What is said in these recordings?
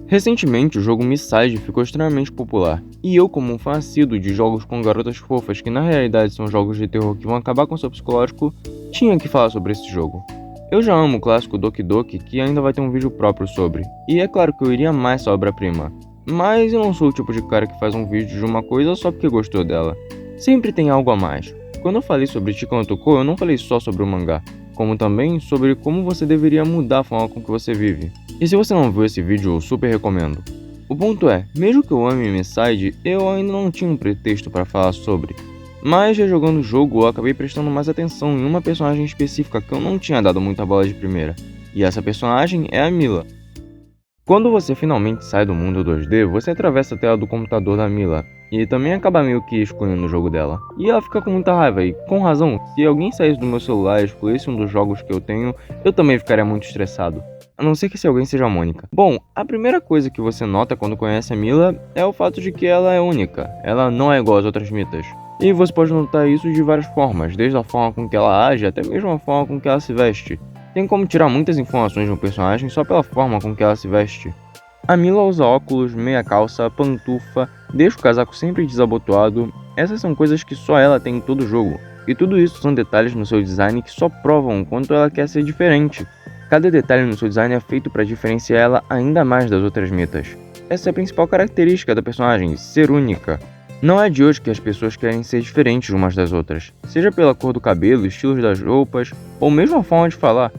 Recentemente, o jogo Misside ficou extremamente popular, e eu, como um fã assíduo de jogos com garotas fofas que na realidade são jogos de terror que vão acabar com seu psicológico, tinha que falar sobre esse jogo. Eu já amo o clássico Doki Doki, que ainda vai ter um vídeo próprio sobre, e é claro que eu iria mais essa obra-prima, mas eu não sou o tipo de cara que faz um vídeo de uma coisa só porque gostou dela. Sempre tem algo a mais. Quando eu falei sobre Chika no Toko, eu não falei só sobre o mangá, como também sobre como você deveria mudar a forma com que você vive. E se você não viu esse vídeo, eu super recomendo. O ponto é, mesmo que eu ame Misside, eu ainda não tinha um pretexto para falar sobre. Mas já jogando o jogo, eu acabei prestando mais atenção em uma personagem específica que eu não tinha dado muita bola de primeira. E essa personagem é a Mila. Quando você finalmente sai do mundo 2D, você atravessa a tela do computador da Mila, e também acaba meio que escolhendo o jogo dela. E ela fica com muita raiva, e com razão, se alguém saísse do meu celular e escolhesse um dos jogos que eu tenho, eu também ficaria muito estressado. A não ser que esse alguém seja a Mônica. Bom, a primeira coisa que você nota quando conhece a Mila é o fato de que ela é única, ela não é igual às outras mitas. E você pode notar isso de várias formas, desde a forma com que ela age até mesmo a forma com que ela se veste. Tem como tirar muitas informações de um personagem só pela forma com que ela se veste. A Mila usa óculos, meia calça, pantufa, deixa o casaco sempre desabotoado. Essas são coisas que só ela tem em todo o jogo. E tudo isso são detalhes no seu design que só provam o quanto ela quer ser diferente. Cada detalhe no seu design é feito para diferenciar ela ainda mais das outras mitas. Essa é a principal característica da personagem, ser única. Não é de hoje que as pessoas querem ser diferentes umas das outras, seja pela cor do cabelo, estilos das roupas, ou mesmo a forma de falar.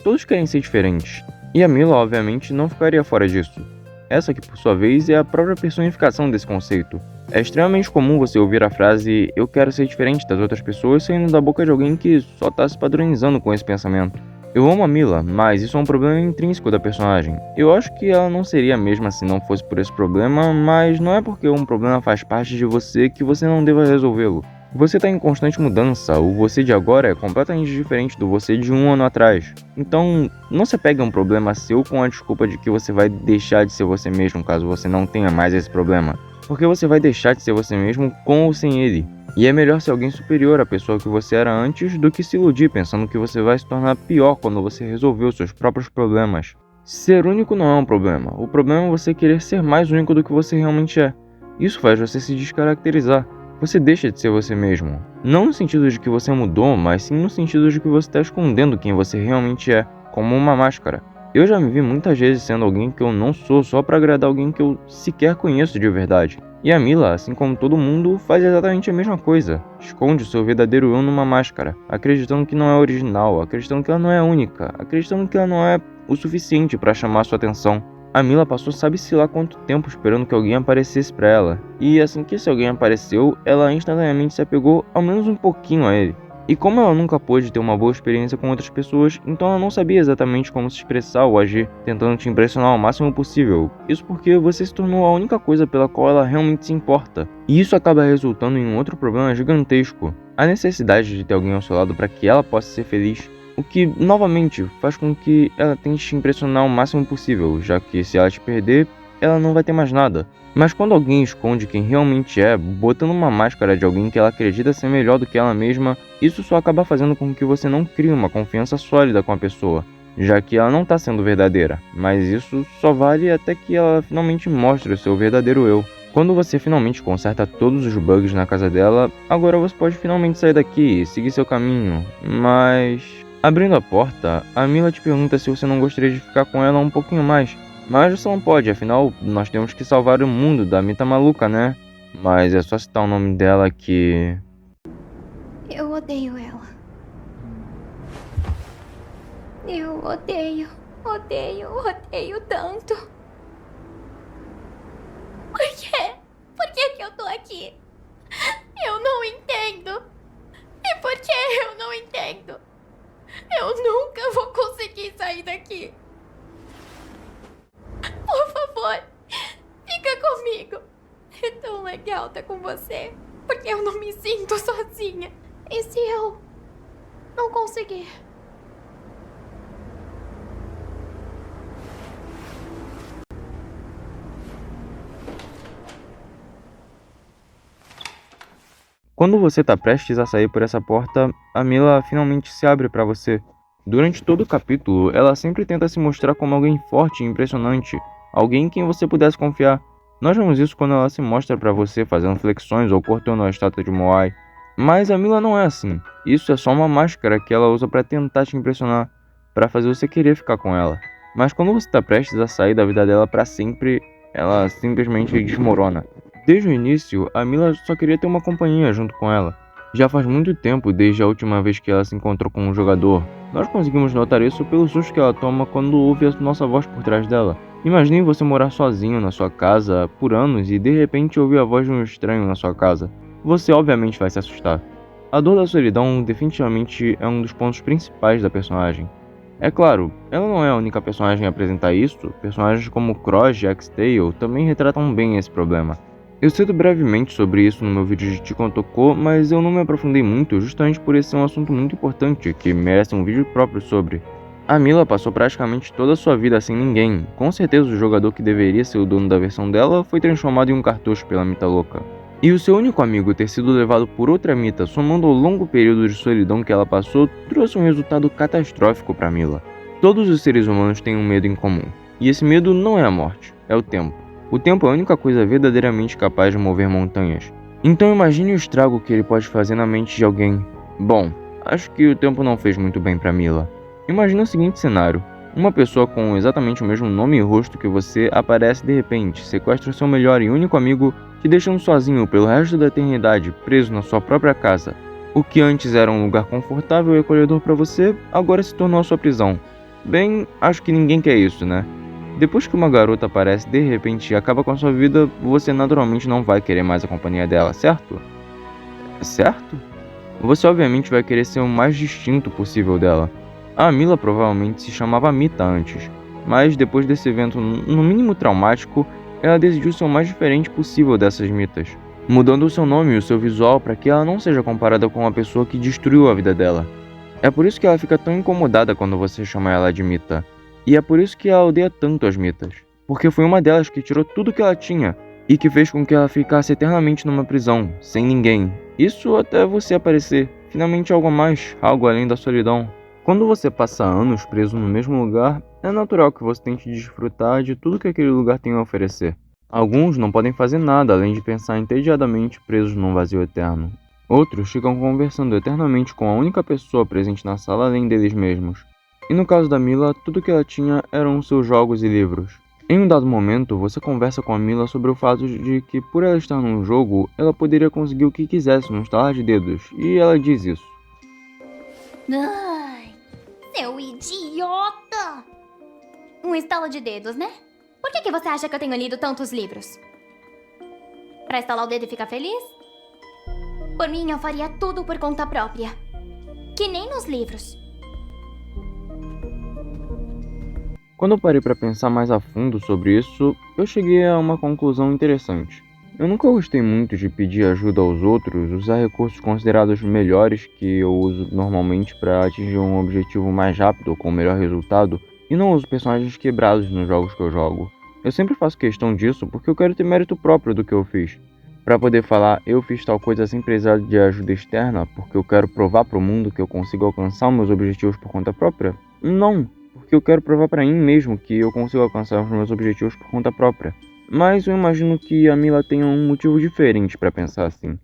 Todos querem ser diferentes, e a Mila obviamente não ficaria fora disso. Essa que por sua vez é a própria personificação desse conceito. É extremamente comum você ouvir a frase "eu quero ser diferente das outras pessoas" saindo da boca de alguém que só está se padronizando com esse pensamento. Eu amo a Mila, mas isso é um problema intrínseco da personagem. Eu acho que ela não seria a mesma se não fosse por esse problema, mas não é porque um problema faz parte de você que você não deva resolvê-lo. Você está em constante mudança, o você de agora é completamente diferente do você de um ano atrás. Então, não se apegue a um problema seu com a desculpa de que você vai deixar de ser você mesmo caso você não tenha mais esse problema. Porque você vai deixar de ser você mesmo com ou sem ele. E é melhor ser alguém superior à pessoa que você era antes do que se iludir pensando que você vai se tornar pior quando você resolver seus próprios problemas. Ser único não é um problema. O problema é você querer ser mais único do que você realmente é. Isso faz você se descaracterizar. Você deixa de ser você mesmo. Não no sentido de que você mudou, mas sim no sentido de que você está escondendo quem você realmente é, como uma máscara. Eu já me vi muitas vezes sendo alguém que eu não sou só para agradar alguém que eu sequer conheço de verdade. E a Mila, assim como todo mundo, faz exatamente a mesma coisa. Esconde o seu verdadeiro eu numa máscara, acreditando que não é original, acreditando que ela não é única, acreditando que ela não é o suficiente para chamar sua atenção. A Mila passou sabe-se lá quanto tempo esperando que alguém aparecesse para ela. E assim que esse alguém apareceu, ela instantaneamente se apegou ao menos um pouquinho a ele. E como ela nunca pôde ter uma boa experiência com outras pessoas, então ela não sabia exatamente como se expressar ou agir, tentando te impressionar ao máximo possível. Isso porque você se tornou a única coisa pela qual ela realmente se importa. E isso acaba resultando em um outro problema gigantesco: a necessidade de ter alguém ao seu lado para que ela possa ser feliz. O que, novamente, faz com que ela tente te impressionar o máximo possível, já que se ela te perder, ela não vai ter mais nada. Mas quando alguém esconde quem realmente é, botando uma máscara de alguém que ela acredita ser melhor do que ela mesma, isso só acaba fazendo com que você não crie uma confiança sólida com a pessoa, já que ela não está sendo verdadeira, mas isso só vale até que ela finalmente mostre o seu verdadeiro eu. Quando você finalmente conserta todos os bugs na casa dela, agora você pode finalmente sair daqui e seguir seu caminho, mas... Abrindo a porta, a Mila te pergunta se você não gostaria de ficar com ela um pouquinho mais. Mas você não pode, afinal, nós temos que salvar o mundo da Mita maluca, né? Mas é só citar o nome dela que... Eu odeio ela. Eu odeio tanto. Por quê? Por que eu tô aqui? Eu não entendo. E por que eu não entendo? Eu nunca vou conseguir sair daqui. Por favor, fica comigo. É tão legal estar com você, porque eu não me sinto sozinha. E se eu não conseguir? Quando você tá prestes a sair por essa porta, a Mila finalmente se abre pra você. Durante todo o capítulo, ela sempre tenta se mostrar como alguém forte e impressionante, alguém em quem você pudesse confiar. Nós vemos isso quando ela se mostra pra você fazendo flexões ou cortando a estátua de Moai. Mas a Mila não é assim. Isso é só uma máscara que ela usa pra tentar te impressionar, pra fazer você querer ficar com ela. Mas quando você tá prestes a sair da vida dela pra sempre, ela simplesmente desmorona. Desde o início, a Mila só queria ter uma companhia junto com ela. Já faz muito tempo desde a última vez que ela se encontrou com um jogador. Nós conseguimos notar isso pelo susto que ela toma quando ouve a nossa voz por trás dela. Imagine você morar sozinho na sua casa por anos e de repente ouvir a voz de um estranho na sua casa. Você obviamente vai se assustar. A dor da solidão definitivamente é um dos pontos principais da personagem. É claro, ela não é a única personagem a apresentar isso. Personagens como Krosh e X-Tail também retratam bem esse problema. Eu cito brevemente sobre isso no meu vídeo de Tico no Tocou, mas eu não me aprofundei muito justamente por esse ser um assunto muito importante que merece um vídeo próprio sobre. A Mila passou praticamente toda a sua vida sem ninguém. Com certeza o jogador que deveria ser o dono da versão dela foi transformado em um cartucho pela Mita louca. E o seu único amigo ter sido levado por outra Mita, somando ao longo período de solidão que ela passou, trouxe um resultado catastrófico para Mila. Todos os seres humanos têm um medo em comum, e esse medo não é a morte, é o tempo. O tempo é a única coisa verdadeiramente capaz de mover montanhas. Então imagine o estrago que ele pode fazer na mente de alguém. Bom, acho que o tempo não fez muito bem para Mila. Imagine o seguinte cenário. Uma pessoa com exatamente o mesmo nome e rosto que você aparece de repente, sequestra seu melhor e único amigo, te deixando sozinho pelo resto da eternidade, preso na sua própria casa. O que antes era um lugar confortável e acolhedor para você, agora se tornou a sua prisão. Bem, acho que ninguém quer isso, né? Depois que uma garota aparece de repente e acaba com a sua vida, você naturalmente não vai querer mais a companhia dela, certo? Certo? Você obviamente vai querer ser o mais distinto possível dela. A Mila provavelmente se chamava Mita antes, mas depois desse evento no mínimo traumático, ela decidiu ser o mais diferente possível dessas Mitas, mudando o seu nome e o seu visual para que ela não seja comparada com uma pessoa que destruiu a vida dela. É por isso que ela fica tão incomodada quando você chama ela de Mita. E é por isso que ela odeia tanto as Mitas. Porque foi uma delas que tirou tudo que ela tinha e que fez com que ela ficasse eternamente numa prisão, sem ninguém. Isso até você aparecer. Finalmente algo a mais, algo além da solidão. Quando você passa anos preso no mesmo lugar, é natural que você tente desfrutar de tudo que aquele lugar tem a oferecer. Alguns não podem fazer nada além de pensar entediadamente presos num vazio eterno. Outros ficam conversando eternamente com a única pessoa presente na sala além deles mesmos. E no caso da Mila, tudo que ela tinha eram seus jogos e livros. Em um dado momento, você conversa com a Mila sobre o fato de que, por ela estar num jogo, ela poderia conseguir o que quisesse num estalar de dedos, e ela diz isso. Ai, seu idiota! Um estalo de dedos, né? Por que você acha que eu tenho lido tantos livros? Pra estalar o dedo e ficar feliz? Por mim, eu faria tudo por conta própria. Que nem nos livros. Quando eu parei para pensar mais a fundo sobre isso, eu cheguei a uma conclusão interessante. Eu nunca gostei muito de pedir ajuda aos outros, usar recursos considerados melhores que eu uso normalmente para atingir um objetivo mais rápido ou com melhor resultado, e não uso personagens quebrados nos jogos que eu jogo. Eu sempre faço questão disso porque eu quero ter mérito próprio do que eu fiz. Para poder falar, eu fiz tal coisa sem precisar de ajuda externa, porque eu quero provar para o mundo que eu consigo alcançar os meus objetivos por conta própria? Não, porque eu quero provar para mim mesmo que eu consigo alcançar os meus objetivos por conta própria. Mas eu imagino que a Mila tenha um motivo diferente para pensar assim.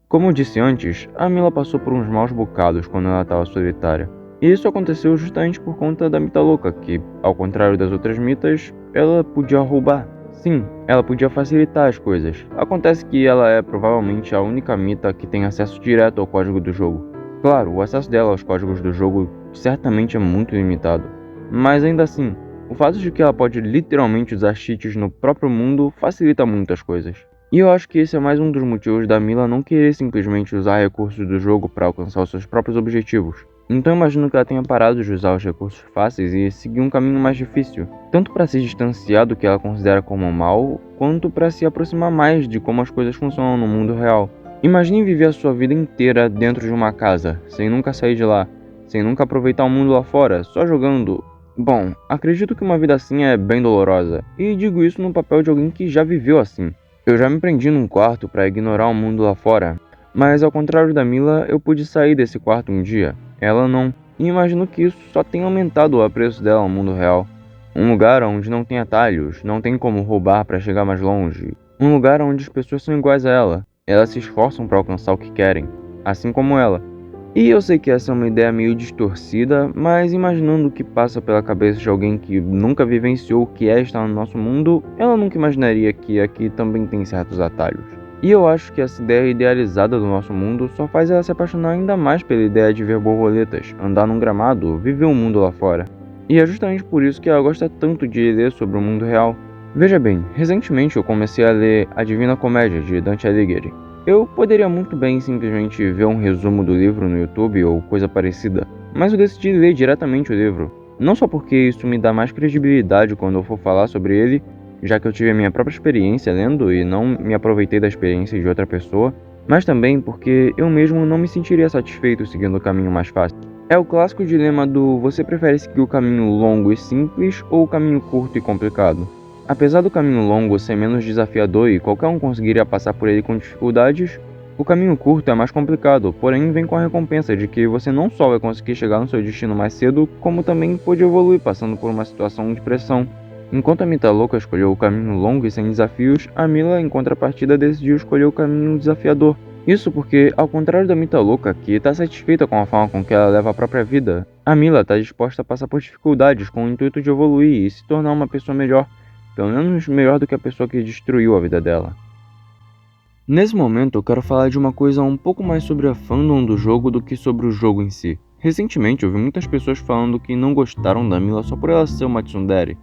Como eu disse antes, a Mila passou por uns maus bocados quando ela estava solitária. E isso aconteceu justamente por conta da Mita louca, que, ao contrário das outras Mitas, ela podia roubar. Sim, ela podia facilitar as coisas. Acontece que ela é provavelmente a única Mita que tem acesso direto ao código do jogo. Claro, o acesso dela aos códigos do jogo certamente é muito limitado. Mas ainda assim, o fato de que ela pode literalmente usar cheats no próprio mundo facilita muitas coisas. E eu acho que esse é mais um dos motivos da Mila não querer simplesmente usar recursos do jogo para alcançar os seus próprios objetivos. Então eu imagino que ela tenha parado de usar os recursos fáceis e seguir um caminho mais difícil, tanto para se distanciar do que ela considera como mal, quanto para se aproximar mais de como as coisas funcionam no mundo real. Imagine viver a sua vida inteira dentro de uma casa, sem nunca sair de lá, sem nunca aproveitar o mundo lá fora, só jogando. Bom, acredito que uma vida assim é bem dolorosa, e digo isso no papel de alguém que já viveu assim. Eu já me prendi num quarto para ignorar o mundo lá fora, mas ao contrário da Mila, eu pude sair desse quarto um dia. Ela não, e imagino que isso só tenha aumentado o apreço dela ao mundo real. Um lugar onde não tem atalhos, não tem como roubar para chegar mais longe. Um lugar onde as pessoas são iguais a ela. Elas se esforçam para alcançar o que querem, assim como ela. E eu sei que essa é uma ideia meio distorcida, mas imaginando o que passa pela cabeça de alguém que nunca vivenciou o que é estar no nosso mundo, ela nunca imaginaria que aqui também tem certos atalhos. E eu acho que essa ideia idealizada do nosso mundo só faz ela se apaixonar ainda mais pela ideia de ver borboletas, andar num gramado, viver um mundo lá fora. E é justamente por isso que ela gosta tanto de ler sobre o mundo real. Veja bem, recentemente eu comecei a ler A Divina Comédia, de Dante Alighieri. Eu poderia muito bem simplesmente ver um resumo do livro no YouTube ou coisa parecida, mas eu decidi ler diretamente o livro. Não só porque isso me dá mais credibilidade quando eu for falar sobre ele, já que eu tive a minha própria experiência lendo e não me aproveitei da experiência de outra pessoa, mas também porque eu mesmo não me sentiria satisfeito seguindo o caminho mais fácil. É o clássico dilema do você prefere seguir o caminho longo e simples ou o caminho curto e complicado. Apesar do caminho longo ser menos desafiador e qualquer um conseguiria passar por ele com dificuldades, o caminho curto é mais complicado, porém vem com a recompensa de que você não só vai conseguir chegar no seu destino mais cedo, como também pode evoluir passando por uma situação de pressão. Enquanto a Mita Louca escolheu o caminho longo e sem desafios, a Mila, em contrapartida, decidiu escolher o caminho desafiador. Isso porque, ao contrário da Mita Louca, que está satisfeita com a forma com que ela leva a própria vida, a Mila está disposta a passar por dificuldades com o intuito de evoluir e se tornar uma pessoa melhor, pelo menos melhor do que a pessoa que destruiu a vida dela. Nesse momento eu quero falar de uma coisa um pouco mais sobre a fandom do jogo do que sobre o jogo em si. Recentemente eu vi muitas pessoas falando que não gostaram da Mila só por ela ser uma tsundere.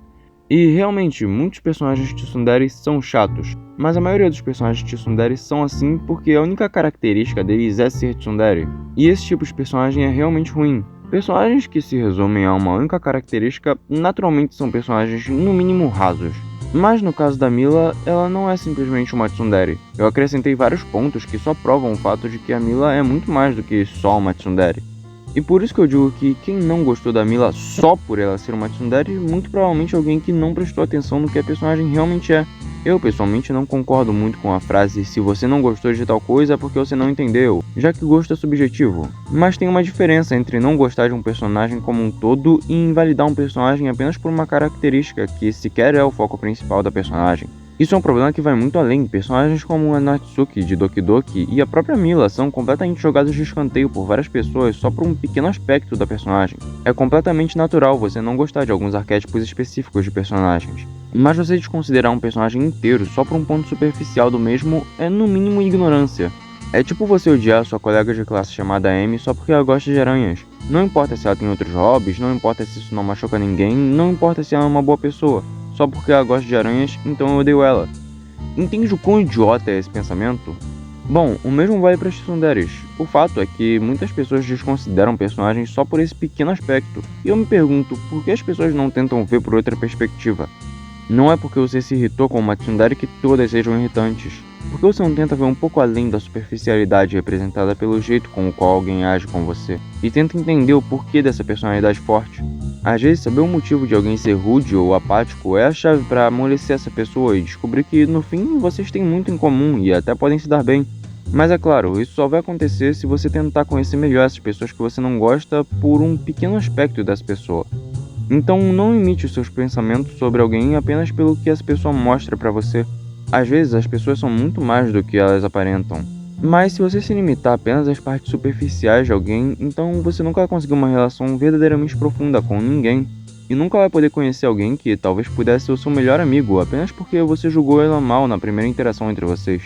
E realmente, muitos personagens de tsundere são chatos, mas a maioria dos personagens de tsundere são assim porque a única característica deles é ser tsundere. E esse tipo de personagem é realmente ruim. Personagens que se resumem a uma única característica naturalmente são personagens no mínimo rasos. Mas no caso da Mila, ela não é simplesmente uma tsundere. Eu acrescentei vários pontos que só provam o fato de que a Mila é muito mais do que só uma tsundere. E por isso que eu digo que quem não gostou da Mila só por ela ser uma tsundere, muito provavelmente alguém que não prestou atenção no que a personagem realmente é. Eu, pessoalmente, não concordo muito com a frase "se você não gostou de tal coisa é porque você não entendeu", já que gosto é subjetivo. Mas tem uma diferença entre não gostar de um personagem como um todo e invalidar um personagem apenas por uma característica que sequer é o foco principal da personagem. Isso é um problema que vai muito além. Personagens como a Natsuki de Doki Doki e a própria Mila são completamente jogados de escanteio por várias pessoas só por um pequeno aspecto da personagem. É completamente natural você não gostar de alguns arquétipos específicos de personagens. Mas você desconsiderar um personagem inteiro só por um ponto superficial do mesmo é no mínimo ignorância. É tipo você odiar sua colega de classe chamada Amy só porque ela gosta de aranhas. Não importa se ela tem outros hobbies, não importa se isso não machuca ninguém, não importa se ela é uma boa pessoa. Só porque ela gosta de aranhas, então eu odeio ela. Entende o quão idiota é esse pensamento? Bom, o mesmo vale para as tsunderes. O fato é que muitas pessoas desconsideram personagens só por esse pequeno aspecto. E eu me pergunto, por que as pessoas não tentam ver por outra perspectiva? Não é porque você se irritou com uma tsundere que todas sejam irritantes. Por que você não tenta ver um pouco além da superficialidade representada pelo jeito com o qual alguém age com você? E tenta entender o porquê dessa personalidade forte. Às vezes, saber o motivo de alguém ser rude ou apático é a chave para amolecer essa pessoa e descobrir que, no fim, vocês têm muito em comum e até podem se dar bem. Mas é claro, isso só vai acontecer se você tentar conhecer melhor essas pessoas que você não gosta por um pequeno aspecto dessa pessoa. Então, não imite os seus pensamentos sobre alguém apenas pelo que essa pessoa mostra pra você. Às vezes, as pessoas são muito mais do que elas aparentam. Mas se você se limitar apenas às partes superficiais de alguém, então você nunca vai conseguir uma relação verdadeiramente profunda com ninguém. E nunca vai poder conhecer alguém que talvez pudesse ser o seu melhor amigo, apenas porque você julgou ela mal na primeira interação entre vocês.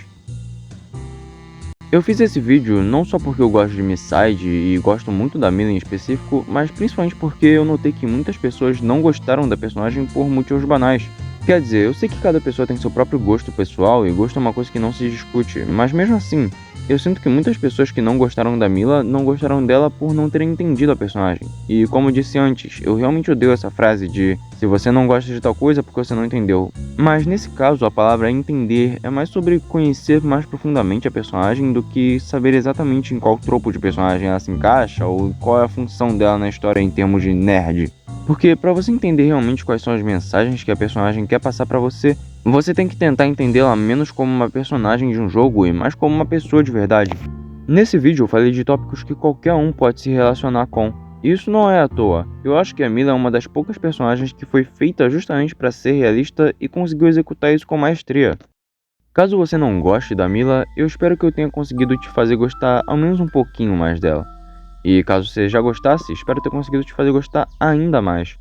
Eu fiz esse vídeo não só porque eu gosto de Misside e gosto muito da Mila em específico, mas principalmente porque eu notei que muitas pessoas não gostaram da personagem por motivos banais. Quer dizer, eu sei que cada pessoa tem seu próprio gosto pessoal e gosto é uma coisa que não se discute, mas mesmo assim, eu sinto que muitas pessoas que não gostaram da Mila não gostaram dela por não terem entendido a personagem. E como eu disse antes, eu realmente odeio essa frase de "se você não gosta de tal coisa é porque você não entendeu". Mas nesse caso a palavra entender é mais sobre conhecer mais profundamente a personagem do que saber exatamente em qual tropo de personagem ela se encaixa ou qual é a função dela na história em termos de nerd. Porque para você entender realmente quais são as mensagens que a personagem quer passar pra você, você tem que tentar entendê-la menos como uma personagem de um jogo e mais como uma pessoa de verdade. Nesse vídeo eu falei de tópicos que qualquer um pode se relacionar com. Isso não é à toa. Eu acho que a Mila é uma das poucas personagens que foi feita justamente para ser realista e conseguiu executar isso com maestria. Caso você não goste da Mila, eu espero que eu tenha conseguido te fazer gostar ao menos um pouquinho mais dela. E caso você já gostasse, espero ter conseguido te fazer gostar ainda mais.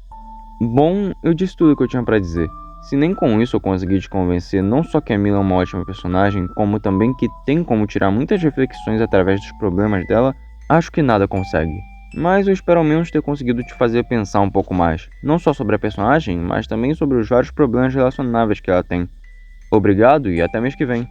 Bom, eu disse tudo o que eu tinha pra dizer. Se nem com isso eu consegui te convencer não só que a Mila é uma ótima personagem, como também que tem como tirar muitas reflexões através dos problemas dela, acho que nada consegue. Mas eu espero ao menos ter conseguido te fazer pensar um pouco mais, não só sobre a personagem, mas também sobre os vários problemas relacionáveis que ela tem. Obrigado e até mês que vem.